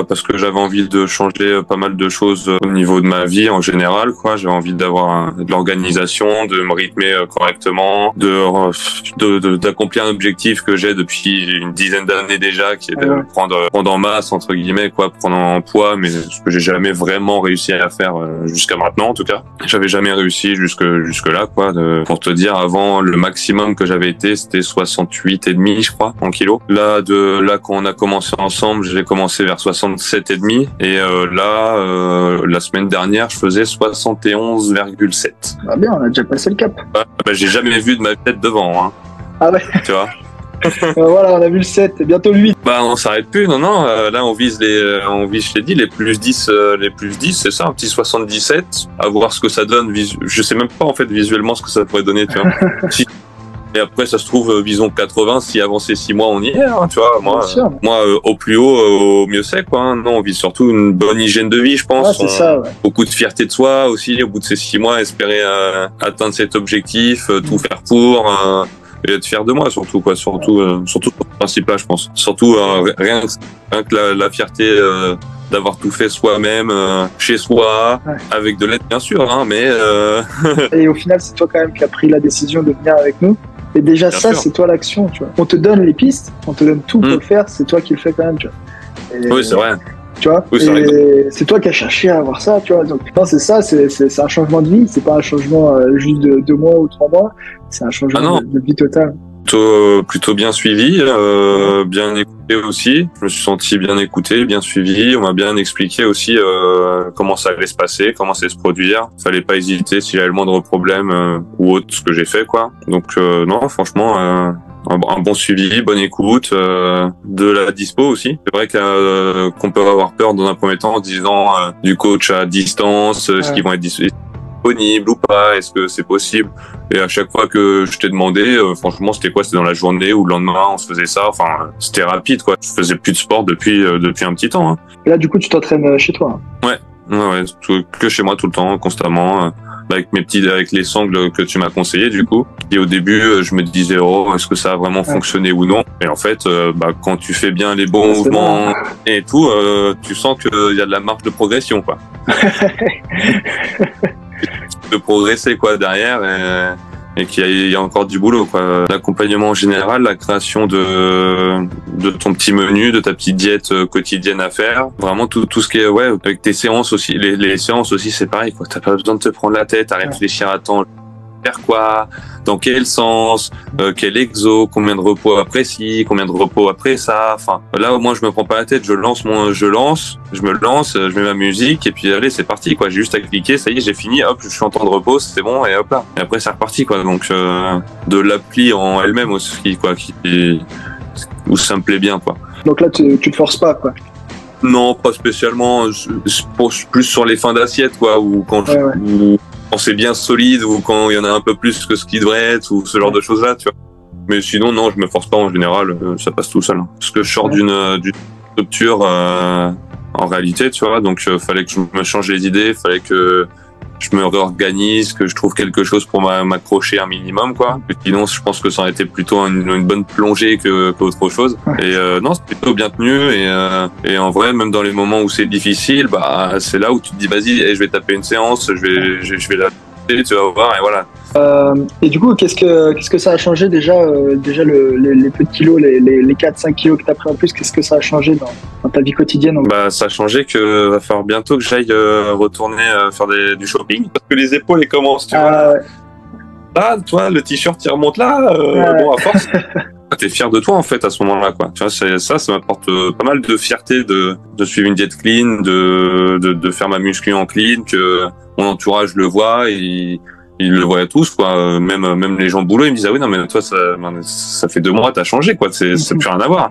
Parce que j'avais envie de changer pas mal de choses au niveau de ma vie en général, quoi. J'avais envie d'avoir de l'organisation, de me rythmer correctement, d'accomplir un objectif que j'ai depuis une dizaine d'années déjà, qui est de prendre en masse, entre guillemets, quoi, prendre en poids, mais ce que j'ai jamais vraiment réussi à faire jusqu'à maintenant, en tout cas. J'avais jamais réussi jusque là, quoi. Pour te dire, avant, le maximum que j'avais été, c'était 68,5, je crois, en kilos. Là, quand on a commencé ensemble, j'ai commencé vers 67,5 et la semaine dernière, je faisais 71,7. Ah bien, on a déjà passé le cap. J'ai jamais vu de ma tête devant, hein. Ah ouais. Tu vois. Voilà, on a vu le 7 et bientôt le 8. On s'arrête plus, non. Là, on vise, je t'ai dit, les plus 10, c'est ça, un petit 77. À voir ce que ça donne. Je sais même pas, en fait, visuellement, ce que ça pourrait donner, tu vois. Et après, ça se trouve, visons 80, si avant ces 6 mois, on y est, hein, tu vois. Moi, au plus haut, au mieux c'est, quoi. Hein. Non, on vise surtout une bonne hygiène de vie, je pense. C'est ça, ouais. Beaucoup de fierté de soi aussi, au bout de ces 6 mois, espérer atteindre cet objectif, tout faire pour, et être fier de moi, surtout, quoi. Surtout le principal, je pense. Surtout, rien que la fierté, d'avoir tout fait soi-même, chez soi, avec de l'aide, bien sûr, hein, mais Et au final, c'est toi quand même qui as pris la décision de venir avec nous. Et déjà, bien ça, c'est toi l'action, tu vois. On te donne les pistes, on te donne tout pour le faire, c'est toi qui le fais quand même, tu vois. Oui, c'est vrai. Tu vois, oui, c'est toi qui as cherché à avoir ça, tu vois. Donc, non, c'est ça, c'est un changement de vie, c'est pas un changement juste de 2 mois ou 3 mois, c'est un changement de vie totale. Plutôt bien suivi, bien écouté aussi. Je me suis senti bien écouté, bien suivi. On m'a bien expliqué aussi comment ça allait se passer, comment ça allait se produire. Fallait pas hésiter s'il y avait le moindre problème ou autre, ce que j'ai fait, quoi. Donc non, franchement, un bon suivi, bonne écoute, de la dispo aussi. C'est vrai qu'on peut avoir peur dans un premier temps en disant du coach à distance, est-ce qu'ils vont être disponible ou pas, est-ce que c'est possible? Et à chaque fois que je t'ai demandé, franchement, c'était quoi? C'était dans la journée ou le lendemain, on se faisait ça. Enfin, c'était rapide, quoi. Je faisais plus de sport depuis un petit temps. Hein. Et là, du coup, tu t'entraînes chez toi? Ouais, que chez moi tout le temps, constamment. Avec avec les sangles que tu m'as conseillé, du coup. Et au début, je me disais, est-ce que ça a vraiment fonctionné ou non? Et en fait, quand tu fais bien les bons mouvements et tout, tu sens qu'il y a de la marge de progression, quoi. De progresser, quoi, derrière, et qu'il y a encore du boulot, quoi. L'accompagnement en général, la création de ton petit menu, de ta petite diète quotidienne à faire, vraiment tout ce qui est, avec tes séances aussi. Les séances aussi, c'est pareil, quoi. T'as pas besoin de te prendre la tête à réfléchir à faire quoi, dans quel sens, quel exo, combien de repos après ci, combien de repos après ça. Enfin, là au moins je me prends pas la tête, je me lance, je mets ma musique et puis allez, c'est parti, quoi. J'ai juste à cliquer, ça y est, j'ai fini, hop, je suis en temps de repos, c'est bon, et hop là. Et après c'est reparti, quoi. Donc de l'appli en elle-même aussi, quoi, où ça me plaît bien, quoi. Donc là tu te forces pas, quoi. Non, pas spécialement, plus sur les fins d'assiette, quoi, ou quand quand c'est bien solide ou quand il y en a un peu plus que ce qui devrait être ou ce genre de choses-là, tu vois. Mais sinon, non, je me force pas en général, ça passe tout seul. Hein. Parce que je sors d'une rupture en réalité, tu vois, donc fallait que je me change les idées, fallait que je me réorganise, que je trouve quelque chose pour m'accrocher un minimum, quoi. Sinon, je pense que ça aurait été plutôt une bonne plongée qu'autre chose. Et non, c'est plutôt bien tenu. Et en vrai, même dans les moments où c'est difficile, c'est là où tu te dis, vas-y, je vais taper une séance, je vais la faire, tu vas voir, et voilà. Et du coup, qu'est-ce que ça a changé déjà les peu de kilos, les 4-5 kilos que tu as pris en plus, qu'est-ce que ça a changé dans ta vie quotidienne? Ça a changé que va falloir bientôt que j'aille retourner faire du shopping parce que les épaules elles commencent, tu vois. Ouais. Là, toi, le t-shirt il remonte là, bon à force. T'es fier de toi en fait à ce moment-là, quoi. Tu vois, ça m'apporte pas mal de fierté de suivre une diète clean, de faire ma muscu en clean, que mon entourage le voit et ils le voient tous, quoi. Même les gens de boulot, ils me disent, ah oui, non, mais toi, ça fait 2 mois, t'as changé, quoi. C'est plus rien à voir.